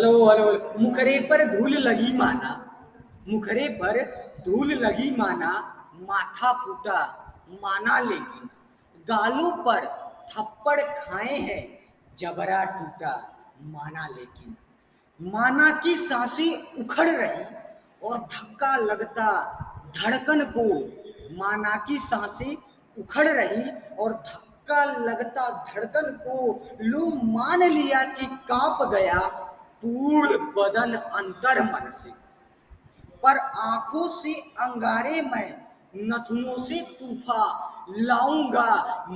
Hello hello hello. मुखरे पर धूल लगी माना, मुखरे पर धूल लगी माना, माथा फूटा माना लेकिन गालों पर थप्पड़ खाए हैं, जबरा टूटा माना लेकिन। माना की सांसें उखड़ रही और धक्का लगता धड़कन को, माना की सांसें उखड़ रही और धक्का लगता धड़कन को, लो मान लिया कि कांप गया पूर्ण बदन अंतर मन से। पर आंखों से अंगारे मैं नथुनों से तूफा लाऊंगा,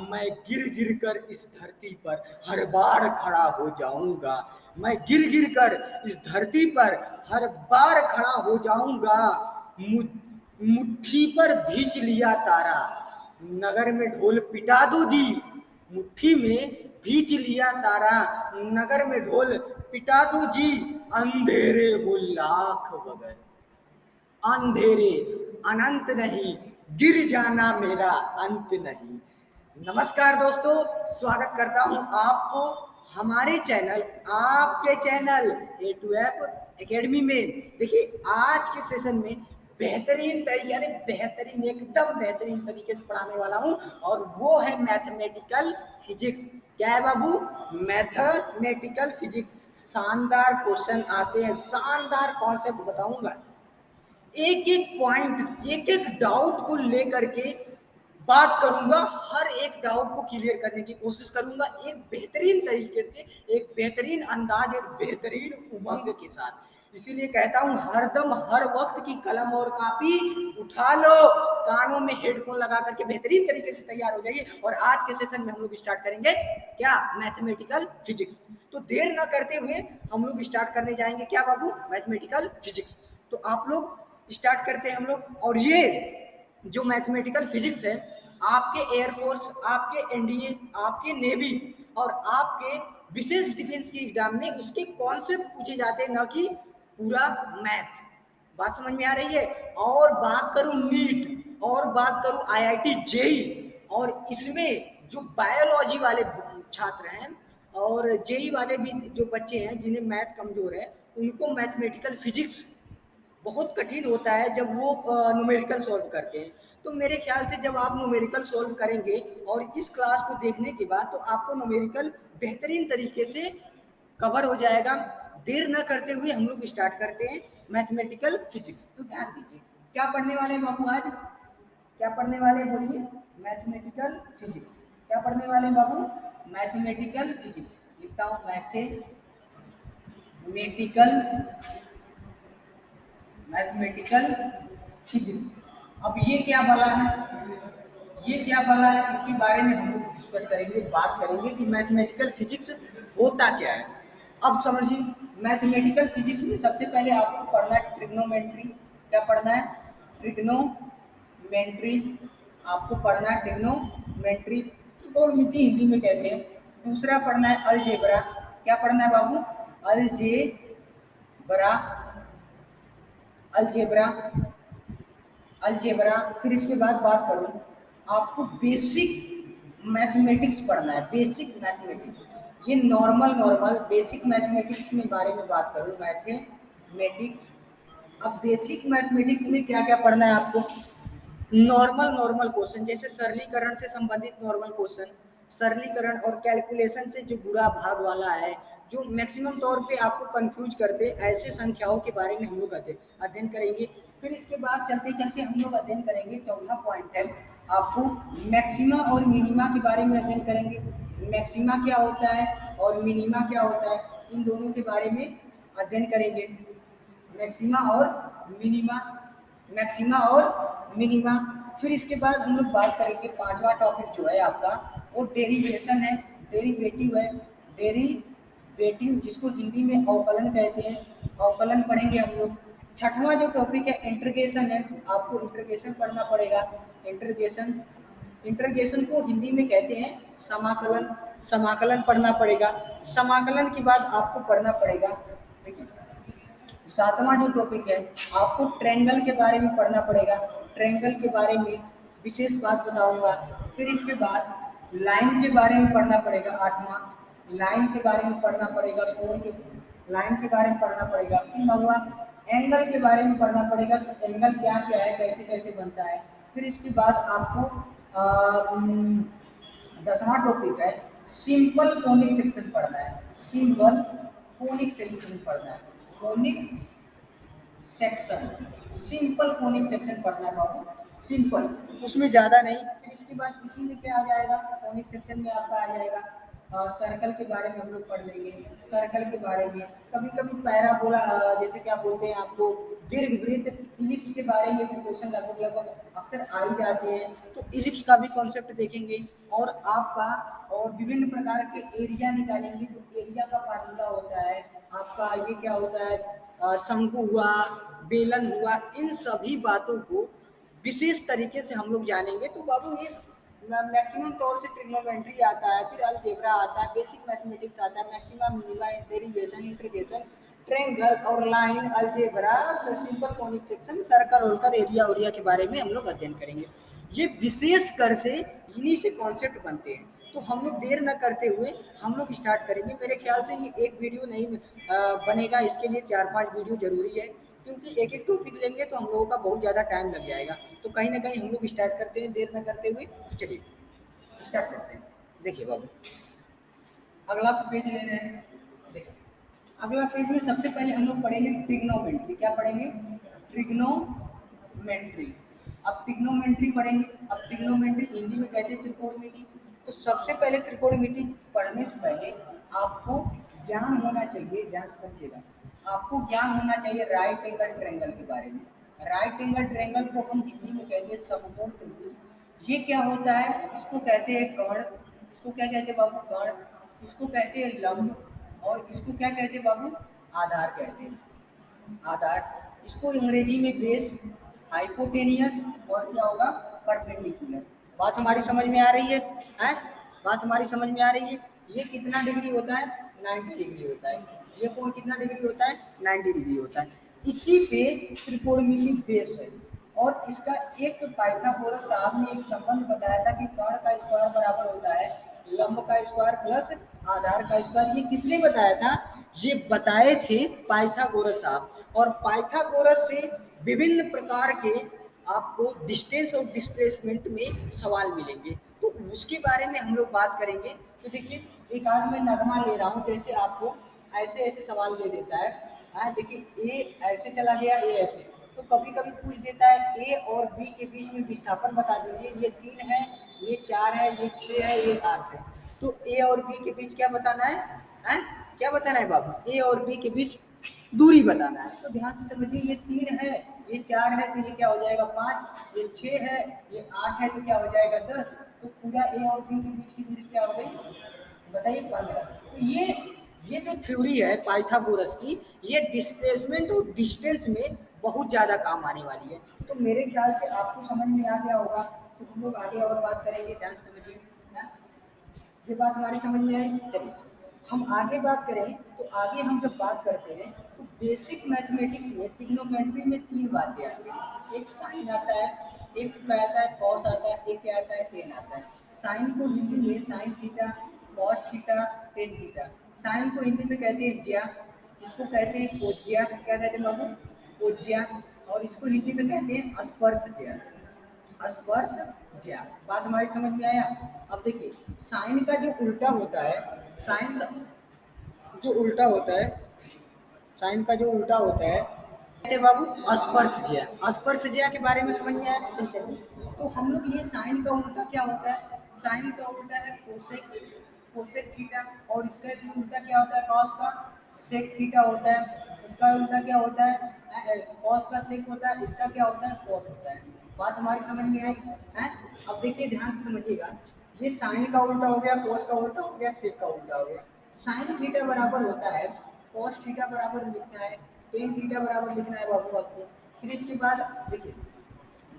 मैं गिर गिर कर इस धरती पर हर बार खड़ा हो जाऊंगा, मैं गिर गिर कर इस धरती पर हर बार खड़ा हो जाऊंगा। मुट्ठी पर भींच लिया तारा, नगर में ढोल पिटा दो जी, मुट्ठी में भींच लिया तारा, नगर में ढोल पिटा दो जी, अंधेरे हो लाख बगर, अंधेरे अनंत नहीं, गिर जाना मेरा अंत नहीं। नमस्कार दोस्तों, स्वागत करता हूं आपको हमारे चैनल, आपके channel A to F academy में। देखिए आज के सेशन में बेहतरीन तरीके, यानी बेहतरीन, एकदम बेहतरीन तरीके से पढ़ाने वाला हूं, और वो है मैथमेटिकल फिजिक्स। क्या है बाबू? Mathematical physics. शानदार क्वेश्चन आते हैं, शानदार कॉन्सेप्ट बताऊंगा, एक एक पॉइंट, एक एक डाउट को लेकर के बात करूंगा, हर एक डाउट को क्लियर करने की कोशिश करूंगा एक बेहतरीन तरीके से, एक बेहतरीन अंदाज, एक बेहतरीन उमंग के साथ। इसीलिए कहता हूं हरदम हर वक्त की कलम और कापी उठा लो, कानों में हेडफोन लगा करके बेहतरीन तरीके से तैयार हो जाइए। और आज के सेशन में हम लोग स्टार्ट करेंगे क्या? Mathematical physics. तो देर ना करते हुए हम लोग स्टार्ट करने जाएंगे क्या बाबू? Mathematical physics. तो आप लोग स्टार्ट करते हैं हम लोग। और ये जो मैथमेटिकल फिजिक्स है, आपके एयरफोर्स, आपके एनडीए, आपके नेवी और आपके विशेष डिफेंस की एग्जाम में उसके कॉन्सेप्ट पूछे जाते हैं, ना कि पूरा मैथ। बात समझ में आ रही है? और बात करूं नीट, और बात करूं आईआईटी जेई, और इसमें जो बायोलॉजी वाले छात्र हैं और जेई वाले भी जो बच्चे हैं जिन्हें मैथ कमजोर है, उनको मैथमेटिकल फिजिक्स बहुत कठिन होता है जब वो न्यूमेरिकल सॉल्व करते हैं। तो मेरे ख्याल से जब आप न्यूमेरिकल सॉल्व करेंगे और इस क्लास को देखने के बाद, तो आपको न्यूमेरिकल बेहतरीन तरीके से कवर हो जाएगा। देर न करते हुए हम लोग स्टार्ट करते हैं मैथमेटिकल फिजिक्स। तो ध्यान दीजिए, क्या पढ़ने वाले हैं बाबू आज? क्या पढ़ने वाले हैं बोलिए? Mathematical physics. क्या पढ़ने वाले हैं बाबू? Mathematical physics. लिखता हूँ मैथमेटिकल फिजिक्स। अब ये क्या बला है, ये क्या बला है, इसके बारे में हम लोग डिस्कस करेंगे, बात करेंगे कि मैथमेटिकल फिजिक्स होता क्या है। अब समझिए, मैथमेटिकल फिजिक्स में सबसे पहले आपको पढ़ना है ट्रिग्नोमेट्री। क्या पढ़ना है? ट्रिग्नोमेट्री। आपको पढ़ना है ट्रिग्नोमेट्री, त्रिकोणमिति हिंदी में कहते हैं। दूसरा पढ़ना है अलजेब्रा। क्या पढ़ना है बाबू? Algebra, algebra, algebra. फिर इसके बाद बात करूं, आपको बेसिक मैथमेटिक्स पढ़ना है, बेसिक मैथमेटिक्स। ये नॉर्मल बेसिक मैथमेटिक्स के बारे में बात करूं, मैथमेटिक्स। अब बेसिक मैथमेटिक्स में क्या क्या पढ़ना है आपको? नॉर्मल क्वेश्चन, जैसे सरलीकरण से संबंधित नॉर्मल क्वेश्चन, सरलीकरण और कैलकुलेशन से जो बुरा भाग वाला है, जो मैक्सिमम तौर पे आपको कंफ्यूज करते, ऐसे संख्याओं के बारे में हम लोग अध्ययन करेंगे। फिर इसके बाद चलते चलते हम लोग अध्ययन करेंगे, चौथा पॉइंट है आपको मैक्सिमा और मिनिमा के बारे में अध्ययन करेंगे। मैक्सिमा क्या होता है और मिनिमा क्या होता है, इन दोनों के बारे में अध्ययन करेंगे। मैक्सिमा और मिनिमा, मैक्सिमा और मिनिमा। फिर इसके बाद हम लोग बात करेंगे, पांचवा टॉपिक जो है आपका वो डेरिवेशन है, डेरिवेटिव है, डेरिवेटिव जिसको हिंदी में अवकलन कहते हैं, अवकलन पढ़ेंगे हम लोग। छठवां जो टॉपिक है इंटीग्रेशन है, आपको इंटीग्रेशन पढ़ना पड़ेगा। इंटीग्रेशन, इंटीग्रेशन को हिंदी में कहते हैं समाकलन, समाकलन पढ़ना पड़ेगा। समाकलन के बाद आपको पढ़ना पड़ेगा, देखिए सातवां जो टॉपिक है आपको ट्रायंगल के बारे में पढ़ना पड़ेगा। ट्रायंगल के बारे में विशेष बात बताऊंगा। फिर इसके बाद लाइन के बारे में पढ़ना पड़ेगा, आठवां लाइन के बारे में पढ़ना पड़ेगा, कोण के लाइन के बारे में पढ़ना पड़ेगा। फिर 9वां एंगल के बारे में पढ़ना पड़ेगा कि एंगल क्या क्या है, कैसे कैसे बनता है। फिर इसके बाद आपको 10वां टॉपिक है सिंपल कोनिक सेक्शन पढ़ना है। सिंपल कोनिक सेक्शन पढ़ना है। Conic section, simple conic section पढ़ना है बाबू, सिंपल, उसमें ज्यादा नहीं। फिर इसके बाद इसी में क्या आ जाएगा, कोनिक सेक्शन में आपका आ जाएगा सर्कल के बारे में हम लोग पढ़ लेंगे। सर्कल के बारे में कभी कभी पैराबोला, जैसे क्या बोलते हैं आपको, दीर्घवृत्त, इलिप्स के बारे में भी क्वेश्चन लगभग लगभग अक्सर आ ही जाते हैं। तो इलिप्स का भी कॉन्सेप्ट देखेंगे और आपका और विभिन्न प्रकार के एरिया निकालेंगे। जो एरिया का फार्मूला होता है आपका, ये क्या होता है, शंकु हुआ, बेलन हुआ, इन सभी बातों को विशेष तरीके से हम लोग जानेंगे। तो बाबू ये मैक्सिमम तौर से ट्रिग्नोमेट्री आता है, फिर अलजेब्रा आता है, बेसिक मैथमेटिक्स आता है, maxima minima, derivation, integration, triangle और line, algebra, simple conic section, circle होकर एरिया ओरिया के बारे में हम लोग अध्ययन करेंगे। ये विशेष कर से इन्हीं से कॉन्सेप्ट बनते हैं। तो हम लोग देर न करते हुए हम लोग स्टार्ट करेंगे। मेरे ख्याल से ये एक वीडियो नहीं बनेगा, इसके लिए 4-5 वीडियो जरूरी है, क्योंकि एक एक टॉपिक लेंगे तो हम लोगों का बहुत ज़्यादा टाइम लग जाएगा। तो कहीं ना कहीं हम लोग स्टार्ट करते हैं देर न करते हुए। तो चलिए स्टार्ट करते हैं। देखिए बाबू, अगला पेज ले रहे हैं। देखिए अगला पेज में सबसे पहले हम लोग पढ़ेंगे ट्रिग्नोमेट्री। क्या पढ़ेंगे, ट्रिग्नोमेट्री। अब ट्रिग्नोमेट्री पढ़ेंगे। अब ट्रिग्नोमेट्री हिंदी में कहते हैं त्रिकोणमिति। तो सबसे पहले त्रिकोणमिति पढ़ने से पहले आपको ज्ञान होना चाहिए, ध्यान से समझिएगा, आपको ज्ञान होना चाहिए राइट एंगल ट्रायंगल के बारे में। राइट एंगल ट्रायंगल को हम हिंदी में कहते हैं समकोण त्रिभुज। ये क्या होता है, इसको कहते हैं कर्ण, इसको क्या कहते हैं बाबू, कर्ण, इसको कहते हैं लंब, और इसको क्या कहते हैं बाबू, आधार कहते हैं, आधार। इसको अंग्रेजी में बेस, हाइपोटेनियस, और क्या होगा, परपेंडिकुलर। बात हमारी समझ में आ रही है, हैं? बात हमारी समझ में आ रही है। ये कितना डिग्री होता है, 90 डिग्री होता है। ये कोण कितना डिग्री होता है, 90 डिग्री होता है। इसी पे त्रिकोणमिति बेस है। और इसका एक पाइथागोरस साहब ने एक संबंध बताया था कि कर्ण का स्क्वायर बराबर होता है लंब का स्क्वायर प्लस आधार का स्क्वायर। ये किसने बताया था, ये बताए थे पाइथागोरस साहब। और पाइथागोरस से विभिन्न प्रकार के आपको डिस्टेंस और डिस्प्लेसमेंट में सवाल मिलेंगे, तो उसके बारे में हम लोग बात करेंगे। तो देखिए एक आज मैं नगमा ले रहा हूँ, जैसे आपको ऐसे ऐसे सवाल दे देता है। देखिए ए ऐसे चला गया, ए ऐसे, तो कभी कभी पूछ देता है ए और बी के बीच में विस्थापन बता दीजिए। ये 3 है, ये 4 है, ये 6 है, ये 8 है। तो ए और बी के बीच क्या बताना है? क्या बताना है बाबू, ए और बी के बीच दूरी बताना है। तो ध्यान से समझिए, ये 3 है, ये 4 है, तो ये क्या हो जाएगा 5, ये 6 है, ये 8 है, तो क्या हो जाएगा 10। तो पूरा ए और बी के बीच की दूरी क्या हो गई, बताइए 15। तो ये जो थ्योरी है पाइथागोरस की, ये डिस्प्लेसमेंट और डिस्टेंस में बहुत ज़्यादा काम आने वाली है। तो मेरे ख्याल से आपको समझ में आ गया होगा। तो हम लोग आगे और बात करेंगे, ध्यान से समझिए। ये बात हमारी समझ में आई। चलिए हम आगे बात करें। तो आगे हम जब बात करते हैं तो बेसिक मैथमेटिक्स में ट्रिग्नोमेट्री में 3 बातें आती हैं। एक साइन आता है, एक क्या आता है, कॉस आता है, एक क्या आता है, टेन आता है। साइन को हिंदी में sine theta, cos theta, tan theta. Sine को हिंदी में कहते हैं ज्या, इसको कहते हैं कोज्या। क्या कहते हैं बाबू, कोज्या। और इसको हिंदी में कहते हैं स्पर्श ज्या, स्पर्श ज्या। बात हमारी समझ में आया। अब देखिए साइन का जो उल्टा होता है, साइन का जो उल्टा होता है, साइन का जो उल्टा होता है कहते हैं बाबू स्पर्शज्या। स्पर्शज्या के बारे में समझ में आया। चलिए तो हम लोग ये साइन का उल्टा क्या होता है, साइन का उल्टा है कोसेक, कोसेक थीटा। और इसका उल्टा क्या होता है, कॉस का सेक थीटा होता है। इसका उल्टा क्या होता है, कॉस का सेक होता है। इसका क्या होता है, कॉट होता है। बात हमारी समझ में आई है। अब देखिए ध्यान से समझिएगा, ये साइन का उल्टा हो गया, कोस का उल्टा हो गया, सेक का उल्टा हो गया। साइन थीटा बराबर होता है कॉस थीटा बराबर लिखना है, टेन थीटा बराबर लिखना है बाबू आपको। फिर इसके बाद देखिए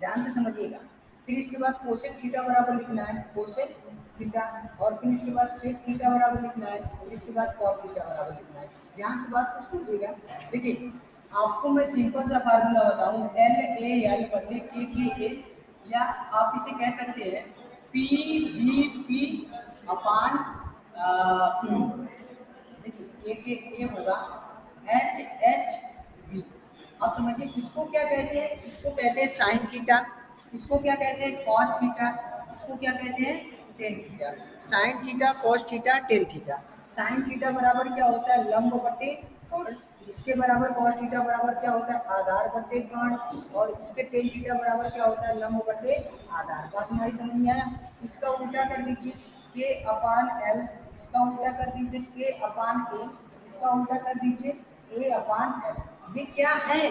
ध्यान से समझिएगा, फिर इसके बाद कोसेक थीटा बराबर लिखना है, कोसेक थीटा। और फिर इसके बाद सेक थीटा बराबर लिखना है, फिर इसके बाद कॉट थीटा बराबर लिखना है। ध्यान से बात को सुनिएगा। देखिए आपको मैं सिंपल सा फार्मूला बताऊं, एल ए एल बटे के की ए, या आप इसे कह सकते हैं पी बी पी अपान देखिए ए के ए होगा, एच एच बी। अब समझिए इसको क्या कहते हैं, इसको कहते हैं साइन थीटा, इसको क्या कहते हैं कॉस थीटा, इसको क्या कहते हैं ten theta. Sign theta cos theta tan theta. Sine theta बराबर क्या होता है लंब बटे कर्ण, इसके बराबर कॉस थीटा बराबर क्या होता है आधार बटे कर्ण, और इसके टेन थीटा बराबर क्या होता है लंब बटे आधार। बात हमारी समझ में आया। इसका उल्टा कर दीजिए के अपान एल, इसका उल्टा कर दीजिए के अपान ए, इसका उल्टा कर दीजिए ए अपान एल। ये क्या है,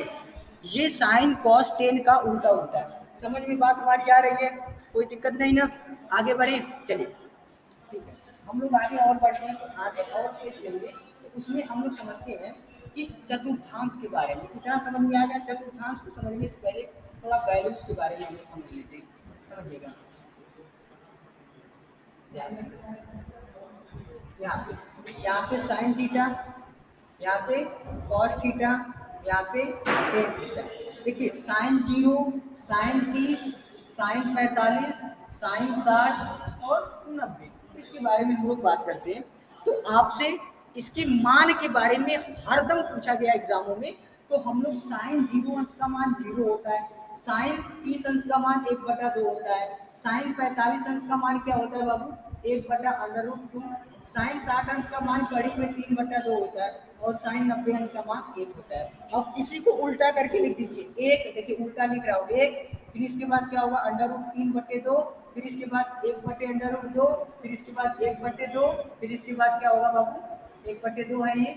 ये साइन कॉस टेन का उल्टा उल्टा है। समझ में बात हमारी आ रही है, कोई दिक्कत नहीं ना, आगे बढ़े चलिए। ठीक है, हम लोग आगे और बढ़ते हैं, तो आगे और पेज लेंगे तो उसमें हम लोग समझते हैं कि चतुर्थांश के बारे में। कितना समझ में आ गया, चतुर्थांश को समझने से पहले थोड़ा वैल्यूज के बारे में हम लोग समझ लेते हैं, समझिएगा ध्यान से। यहाँ पे साइन थीटा, यहाँ पे कॉस थीटा, यहाँ पे टेन थीटा। देखिए साइन 0, साइन 30, साइन 45, साइन 60 और 90, इसके बारे में हम लोग बात करते हैं। तो आपसे इसके मान के बारे में हरदम पूछा गया एग्जामों में, तो हम लोग साइन 0 अंश का मान 0 होता है, साइन 30 अंश का मान 1/2 होता है, साइन 45 अंश का मान क्या होता है बाबू 1/√2, साइन 60 अंश का मान कड़ी में 3/2 होता है, और साइन 90 अंश का मान 1 होता है। अब इसी को उल्टा करके लिख दीजिए, एक देखिए उल्टा लिख रहा हूँ एक, फिर इसके बाद क्या होगा √3/2, फिर इसके बाद 1/√2, फिर इसके बाद 1/2, फिर इसके बाद क्या होगा बाबू 1/2 है ये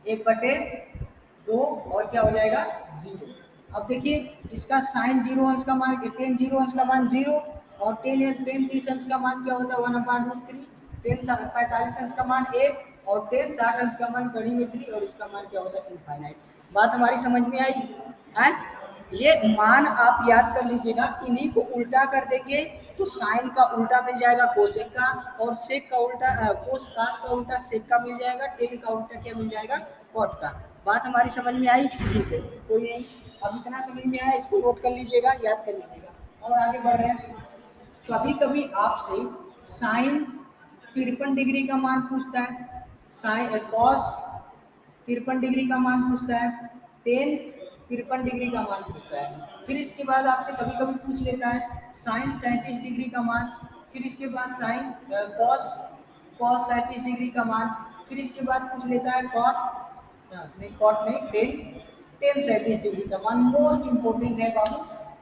1/2 और क्या हो जाएगा 0। अब देखिए इसका साइन 0 अंश का मान टेन 0 अंश का मान 0, और टेन 30 अंश का मान क्या होता है 1/√3, टेन 45 अंश का मान 1, और टेन 60 अंश का मान कड़ी में 3, और इसका मान क्या होता है इनफाइनाइट। बात हमारी समझ में आई है। ये मान आप याद कर लीजिएगा, इन्हीं को उल्टा कर देंगे तो साइन का उल्टा मिल जाएगा कोसेक का, और सेक का उल्टा कोस कास का उल्टा सेक का मिल जाएगा, टेन का उल्टा क्या मिल जाएगा कॉट का। बात हमारी समझ में आई, ठीक है कोई नहीं। अब इतना समझ में आया, इसको नोट कर लीजिएगा याद कर लीजिएगा, और आगे बढ़ रहे हैं। कभी कभी आपसे साइन 53 डिग्री का मान पूछता है, साइन कॉस 53 डिग्री का मान पूछता है, टेन 53 डिग्री का मान पूछता है, फिर इसके बाद आपसे कभी कभी पूछ लेता है साइन 37 डिग्री का मान, फिर इसके बाद साइन कॉस कॉस 37 डिग्री का मान, फिर इसके बाद पूछ लेता है कॉट नहीं टेन 37 डिग्री का मान। मोस्ट इंपोर्टेंट है बाबू,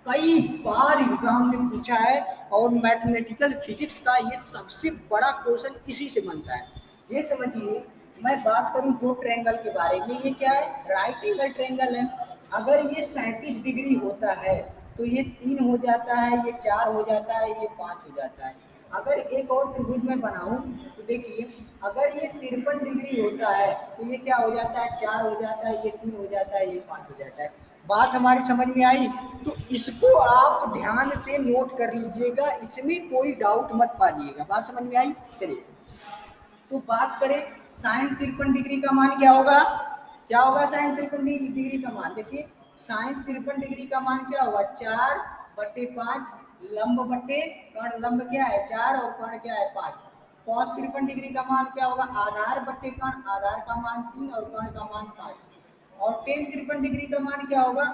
कई बार एग्जाम में पूछा है, और मैथमेटिकल फिजिक्स का ये सबसे बड़ा क्वेश्चन इसी से बनता है। ये समझिए, मैं बात करूं दो ट्रायंगल के बारे में, ये क्या है राइट एंगल ट्रायंगल है। अगर ये 37 डिग्री होता है तो ये 3 हो जाता है, ये 4 हो जाता है, ये 5 हो जाता है। अगर एक और त्रिभुज में बनाऊं तो देखिए, अगर ये 53 डिग्री होता है तो ये क्या हो जाता है 4 हो जाता है, ये 3 हो जाता है, ये 5 हो जाता है। बात हमारी समझ में आई, तो इसको आप ध्यान से नोट कर लीजिएगा, इसमें कोई डाउट मत पालिएगा। बात समझ में आई, चलिए तो बात करें साइन 53 डिग्री का मान क्या होगा, क्या होगा साइन 53 डिग्री का मान। देखिए साइन 53 डिग्री का मान क्या होगा 4/5, लंब बटे कर्ण, लंब क्या है 4 और कर्ण क्या है 5। कॉस 53 डिग्री का मान क्या होगा आधार बटे कर्ण, आधार का मान 3 और कर्ण का मान 5। और टेन 53 डिग्री का मान क्या होगा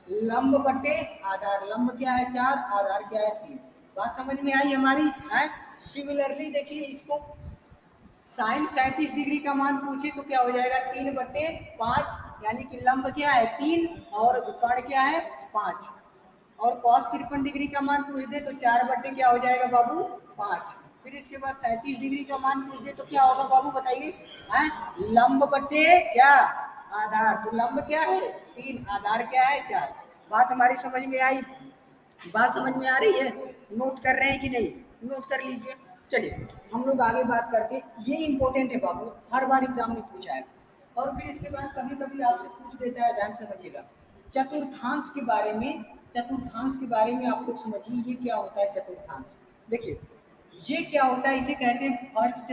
लंब बटे आधार, लंब क्या है 4, आधार क्या है 3। बात समझ में आई हमारी है। सिमिलरली देखिए इसको, साइन 37 डिग्री का मान पूछे तो क्या हो जाएगा 3/5, यानी कि लंब क्या है 3 और कर्ण क्या है 5। और कॉस 53 डिग्री का मान पूछ दे तो 4 क्या हो जाएगा बाबू 5। फिर इसके बाद 37 डिग्री का मान पूछ दे तो क्या होगा बाबू बताइए, लंब बटे क्या आधार, तो लंब क्या है 3, आधार क्या है 4। बात हमारी समझ में आई, बात समझ में आ रही है, नोट कर रहे हैं कि नहीं, नोट कर लीजिए। चलिए हम लोग आगे बात करते हैं, ये इंपॉर्टेंट है बाबू, हर बार एग्जाम में पूछा है। और फिर इसके बाद कभी कभी आपसे पूछ देता है, ध्यान समझिएगा चतुर्थांश के बारे में। चतुर्थांश के बारे में आप लोग समझिए, ये क्या होता है चतुर्थांश। देखिए ये क्या होता है, इसे कहते हैं फर्स्ट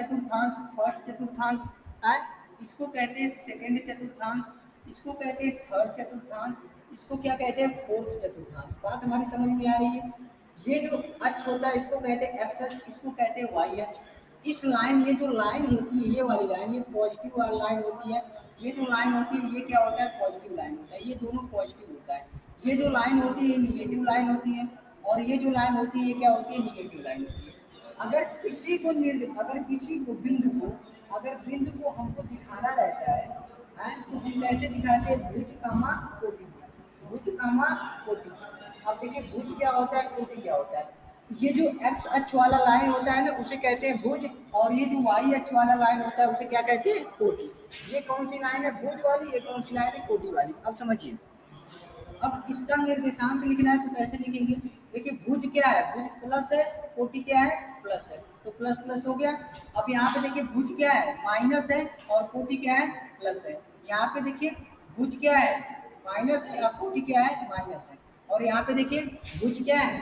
चतुर्थांश है, इसको कहते हैं सेकंड चतुर्थांश, इसको कहते हैं थर्ड चतुर्थांश, इसको क्या कहते हैं फोर्थ चतुर्थांश। बात हमारी समझ में आ रही है। ये जो अक्ष होता है इसको कहते हैं एक्स अक्ष, इसको कहते हैं वाई अक्ष। इस लाइन, ये जो लाइन होती है ये वाली लाइन, ये पॉजिटिव वाली लाइन होती है, ये जो लाइन होती है ये क्या होता है, पॉजिटिव लाइन होता है, ये दोनों पॉजिटिव होता है। ये जो लाइन होती है ये निगेटिव लाइन होती है, और ये जो लाइन होती है ये क्या होती है, निगेटिव लाइन होती है। अगर किसी को बिंदु को, अगर बिंदु को हमको दिखाना रहता है तो हम कैसे दिखाते हैं, भुज कामा कोटि, भुज कामा कोटि। अब देखिए भुज क्या होता है, कोटि क्या होता है। ये जो एक्स अक्ष वाला लाइन होता है ना उसे कहते हैं भुज, और ये जो वाई अक्ष वाला लाइन होता है उसे क्या कहते हैं, कोटि। ये कौन सी लाइन है, भुज वाली, ये कौन सी लाइन है, कोटि वाली। अब समझिए, अब इसका निर्देशांक लिखना है तो कैसे लिखेंगे। देखिए भुज क्या है, भुज प्लस है, कोटि क्या है, प्लस है, तो प्लस प्लस हो गया। अब यहाँ पे देखिए भुज क्या है, माइनस है, और कोटि क्या है, प्लस है। यहाँ पे देखिए भुज क्या है, माइनस है, और कोटि क्या है, माइनस है। और यहाँ पे देखिए भुज क्या है,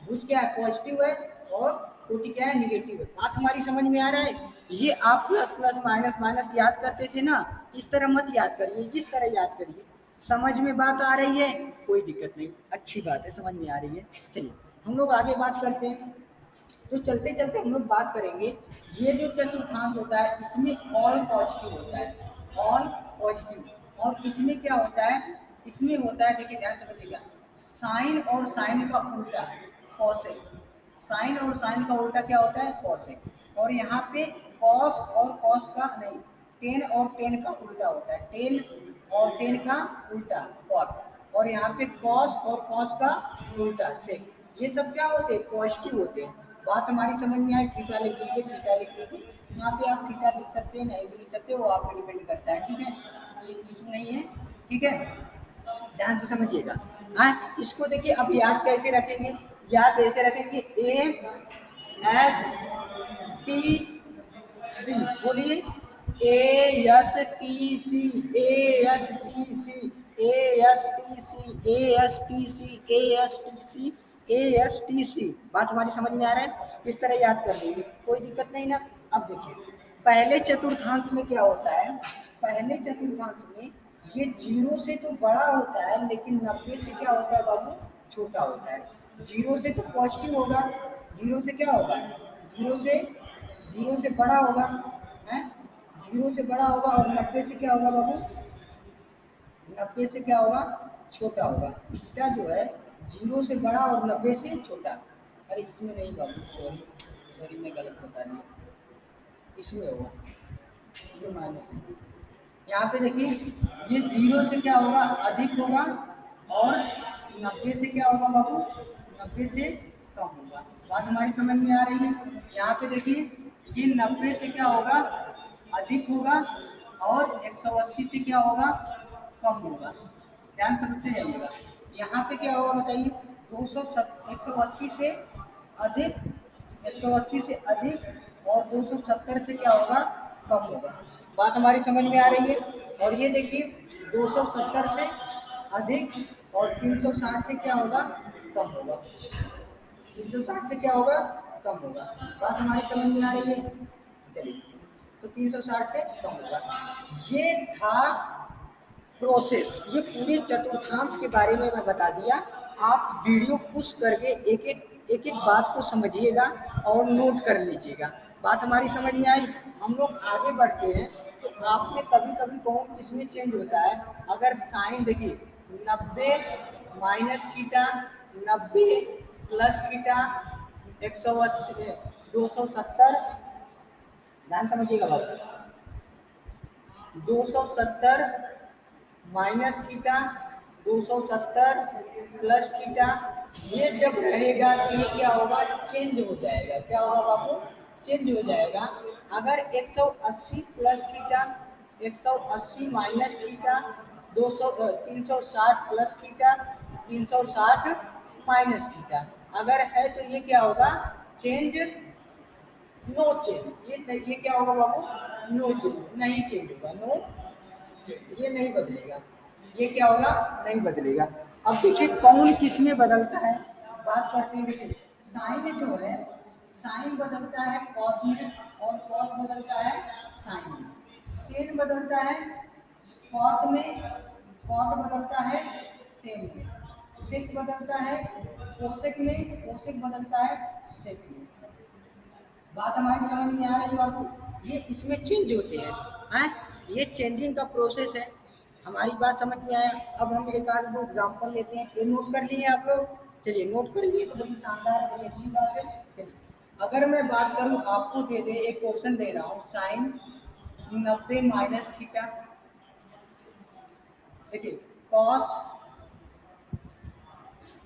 भुज क्या है, पॉजिटिव है, और कोटि क्या है, निगेटिव है। बात हमारी समझ में आ रहा है। ये आप प्लस प्लस माइनस माइनस याद करते थे ना, इस तरह मत याद करिए, इस तरह याद करिए। समझ में बात आ रही है, कोई दिक्कत नहीं, अच्छी बात है, समझ में आ रही है। चलिए हम लोग आगे बात करते हैं। तो चलते चलते हम लोग बात करेंगे, ये जो चतुर्थांश होता है इसमें ऑल पॉजिटिव होता है, ऑल पॉजिटिव। और इसमें क्या होता है, इसमें होता है, देखिए ध्यान समझिएगा, साइन और साइन का उल्टा कॉसेक, साइन और साइन का उल्टा क्या होता है, कॉसेक। और यहाँ पे कॉस और कॉस का नहीं, टेन और टेन का उल्टा होता है, टेन और टेन का उल्टा कॉट। और यहाँ पे कॉस और कॉस का उल्टा सेक। ये सब क्या होते हैं, पॉजिटिव होते हैं। बात हमारी समझ में आए, थीटा लिख दीजिए, थीटा लिख दीजिए। यहाँ पे आप थीटा लिख सकते हैं, नहीं भी लिख सकते, वो आप पे डिपेंड करता है, ठीक है, ये इशू नहीं है, ठीक है, ध्यान से समझिएगा। हाँ, इसको देखिए अब याद कैसे रखेंगे, याद ऐसे रखेंगे, ए एस टी सी, बोलिए, A S T C, A S T C, A S T C, A S T C, A S T C, A S T C. बात हमारी समझ में आ रहा है, इस तरह याद कर लेंगे, कोई दिक्कत नहीं ना। अब देखिए पहले चतुर्थांश में क्या होता है, पहले चतुर्थांश में ये जीरो से तो बड़ा होता है, लेकिन 90 से क्या होता है बाबू, छोटा होता है। जीरो से तो पॉजिटिव होगा, जीरो से क्या होगा, जीरो से, जीरो से बड़ा होगा, है, जीरो से बड़ा होगा। और 90 से क्या होगा बाबू, 90 से क्या होगा, छोटा होगा। थीटा जो है जीरो से बड़ा और 90 से छोटा। अरे इसमें नहीं बाबू, सॉरी सॉरी, मैं गलत बता दिया, इसमें होगा, ये माइनस है। यहाँ पे देखिए ये जीरो से क्या होगा, अधिक होगा, और 90 से क्या होगा बाबू, 90 से कम होगा। बात हमारी समझ में आ रही है। यहाँ पे देखिए ये 90 से क्या होगा, अधिक होगा, और 180 से क्या होगा, कम होगा। ध्यान समझते जाइएगा। यहाँ पे क्या होगा बताइए, 180 से अधिक, 180 से अधिक, और 270 से क्या होगा, कम होगा। बात हमारी समझ में आ रही है। और ये देखिए 270 से अधिक, और 360 से क्या होगा, कम होगा, 360 से क्या होगा, कम होगा। बात हमारी समझ में आ रही है। चलिए, तो 360 से कम होगा। ये था प्रोसेस, ये पूरे चतुर्थांश के बारे में मैं बता दिया। आप वीडियो पुश करके एक एक बात को समझिएगा और नोट कर लीजिएगा। बात हमारी समझ में आई। हम लोग आगे बढ़ते हैं। तो आपने कभी कभी कौन किसमें चेंज होता है, अगर साइन देखिए 90 माइनस थीटा, 90 प्लस थीटा, 180, 270, ध्यान समझिएगा बाबू, 270 माइनस थीटा, 270 प्लस थीटा। ये जब रहेगा तो ये क्या होगा, चेंज हो जाएगा, क्या होगा बाबू, चेंज हो जाएगा। अगर 180 plus theta, 180 minus theta, 360 plus theta, 360 minus theta, अगर है तो ये क्या होगा, चेंज, नो चेंज। ये क्या होगा बाबू, नो चेंज, नहीं चेंज होगा, नो, ये नहीं बदलेगा, ये क्या होगा, नहीं बदलेगा। अब देखिए कौन किस में बदलता है, बात करते हैं। देखिए साइन जो है, साइन बदलता है कॉस में, और कॉस बदलता है साइन में। टेन बदलता है कॉट में, कॉट बदलता है टेन में। सेक बदलता है कोसेक में, कोसेक बदलता है सेक में। बात हमारी समझ में आ रही बाबू, ये इसमें चेंज होते हैं, हैं? ये चेंजिंग का प्रोसेस है। हमारी बात समझ में आया। अब हम एक आध दो एग्जाम्पल लेते हैं। ये नोट कर लिए आप लोग? चलिए नोट कर लिए तो बड़ी शानदार है, बड़ी अच्छी बात है। चलिए अगर मैं बात करूं, आपको दे दे एक क्वेश्चन दे रहा हूँ, साइन 90 माइनस थीटा, देखिए कॉस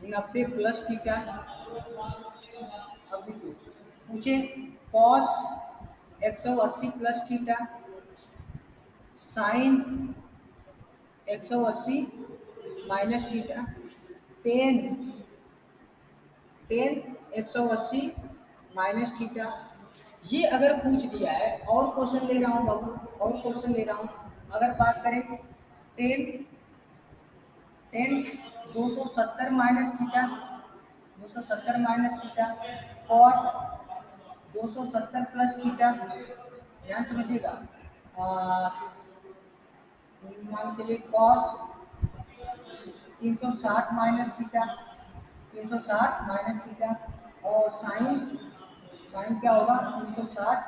90 प्लस थीटा। अब देखिए पूछे cos 180 plus theta, sine 180 minus theta, tan 180 minus theta. ये अगर पूछ दिया है, और क्वेश्चन ले रहा हूँ बाबू, और क्वेश्चन ले रहा हूँ। अगर बात करें ten ten 270 minus theta, 270 minus theta, और 270 प्लस थीटा, ध्यान समझिएगा। मान के चलिए cos 360 minus theta, 360 minus theta, और साइन साइन क्या होगा 360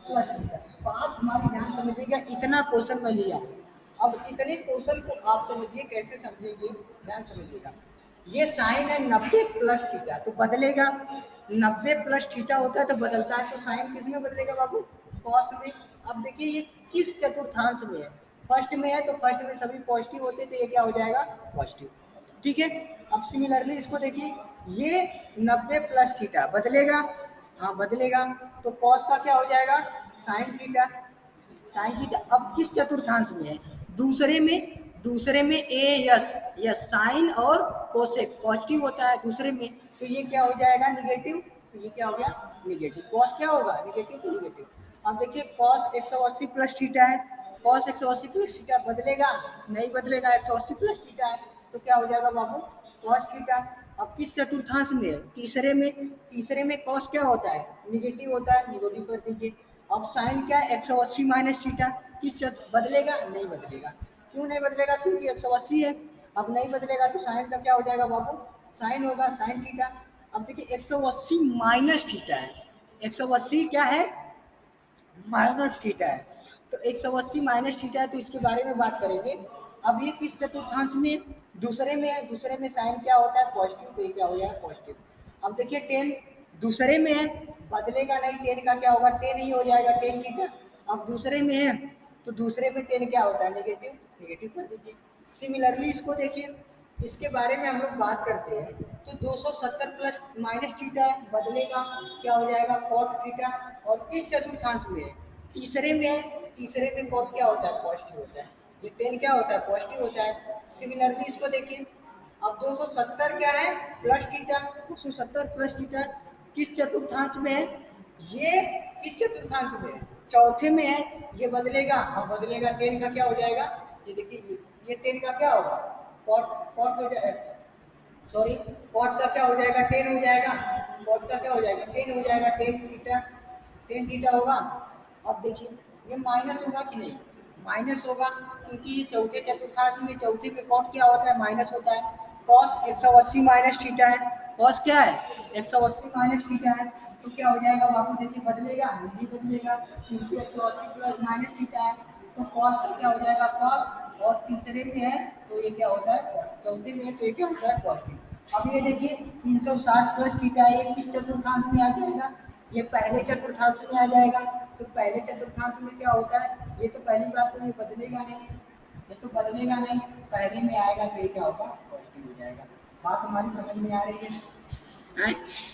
प्लस थीटा। बात हमारी ध्यान समझिएगा, इतना क्वेश्चन में लिया। अब इतने क्वेश्चन को आप समझिए कैसे समझेंगे, ध्यान समझिएगा। ये साइन है 90 प्लस थीटा, तो बदलेगा 90 प्लस थीटा होता है तो बदलता है, तो साइन किस में बदलेगा बाबू, कॉस में। अब देखिए ये किस चतुर्थांश में है, फर्स्ट में है तो फर्स्ट में सभी पॉजिटिव होते हैं, तो ये क्या हो जाएगा पॉजिटिव। ठीक है। अब सिमिलरली इसको देखिए, ये 90 प्लस थीटा बदलेगा, हाँ बदलेगा, तो कॉस का क्या हो जाएगा साइन थीटा, साइन थीटा। अब किस चतुर्थांश में है, दूसरे में ए यस यस साइन और कोसेक पॉजिटिव होता है दूसरे में, तो ये क्या हो जाएगा निगेटिव, तो ये क्या हो गया निगेटिव। कॉस क्या होगा निगेटिव, तो निगेटिव। अब देखिए कॉस 180 प्लस थीटा है, कॉस 180 प्लस थीटा बदलेगा नहीं बदलेगा, 180 प्लस थीटा है तो क्या हो जाएगा बाबू कॉस थीटा। अब किस चतुर्थांश में है, तीसरे में कॉस क्या होता है निगेटिव होता है, निगेटिव कर दीजिए। अब साइन क्या है 180 माइनस थीटा, बदलेगा नहीं बदलेगा, क्यों नहीं बदलेगा क्योंकि 180 है। अब नहीं बदलेगा तो साइन का क्या हो जाएगा बाबू साइन होगा साइन थीटा। अब देखिए 180 माइनस थीटा है, 180 क्या है माइनस थीटा है, तो 180 माइनस थीटा है, तो इसके बारे में बात करेंगे। अब ये किस चतुर्थांश में, दूसरे में है, दूसरे में साइन क्या होता है पॉजिटिव, तो ये क्या हो जाएगा पॉजिटिव। अब देखिए टेन दूसरे में है, बदलेगा नहीं, टेन का क्या होगा टेन ही हो जाएगा टेन थीटा। अब दूसरे में है तो दूसरे में टेन क्या होता है नेगेटिव, नेगेटिव कर दीजिए। सिमिलरली इसको देखिए, इसके बारे में हम लोग बात करते हैं, तो 270 प्लस माइनस थीटा है, बदलेगा क्या हो जाएगा कॉट थीटा। और किस चतुर्थांश में है तीसरे में है, तीसरे में कॉट क्या होता है पॉजिटिव होता है, ये टेन क्या होता है पॉजिटिव होता है। सिमिलरली इसको देखिए, अब 270 क्या है प्लस थीटा, 270 प्लस थीटा किस चतुर्थांश में है, ये किस चतुर्थांश में है चौथे में है, ये बदलेगा और बदलेगा टेन का क्या हो जाएगा, ये देखिए ये टेन का क्या होगा कॉट कॉट हो जाएगा, सॉरी कॉट का क्या हो जाएगा टेन हो जाएगा, कॉट का क्या हो जाएगा टेन हो जाएगा, टेन थीटा होगा। अब देखिए ये माइनस होगा कि नहीं, माइनस होगा क्योंकि ये चौथे चतुर्थांश में, चौथे में कॉट क्या होता है माइनस होता है। कॉस 180 माइनस थीटा है, कॉस क्या है 180 माइनस थीटा है, तो क्या हो जाएगा बाबू देखिए बदलेगा नहीं बदलेगा क्योंकि 180 प्लस माइनस थीटा है, तो कॉस का क्या हो जाएगा कॉस, और तीसरे में है तो ये क्या होता है cos, चौथे में है तो ये क्या होता है पॉजिटिव। अब ये देखिए 360 प्लस थीटा है, ये किस चतुर्थांश में आ जाएगा, ये पहले चतुर्थांश में आ जाएगा। तो पहले चतुर्थांश में क्या होता है, ये तो पहली बात तो ये बदलेगा नहीं, ये तो बदलेगा नहीं, पहले में आएगा तो ये क्या होगा पॉजिटिव हो जाएगा। बात हमारी समझ में आ रही है,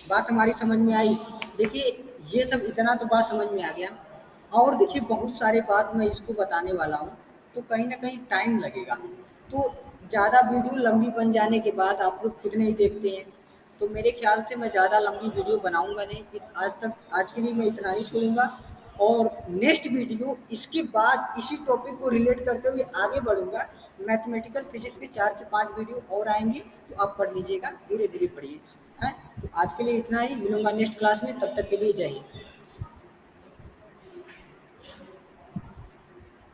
बात हमारी समझ में आई। देखिए ये सब इतना तो बात समझ में आ गया, और देखिए बहुत सारे बात मैं इसको बताने वाला हूँ, तो कहीं ना कहीं टाइम लगेगा, तो ज़्यादा वीडियो लंबी बन जाने के बाद आप लोग खुद नहीं देखते हैं, तो मेरे ख्याल से मैं ज़्यादा लंबी वीडियो बनाऊंगा नहीं, फिर आज के लिए मैं इतना ही छोड़ूंगा। और नेक्स्ट वीडियो इसके बाद इसी टॉपिक को रिलेट करते हुए आगे बढ़ूंगा। मैथमेटिकल फिजिक्स के 4 से 5 वीडियो और आएंगे, तो आप पढ़ लीजिएगा, धीरे धीरे पढ़िए। हैं तो आज के लिए इतना ही, मिलूंगा नेक्स्ट क्लास में, तब तक के लिए जय हिंद।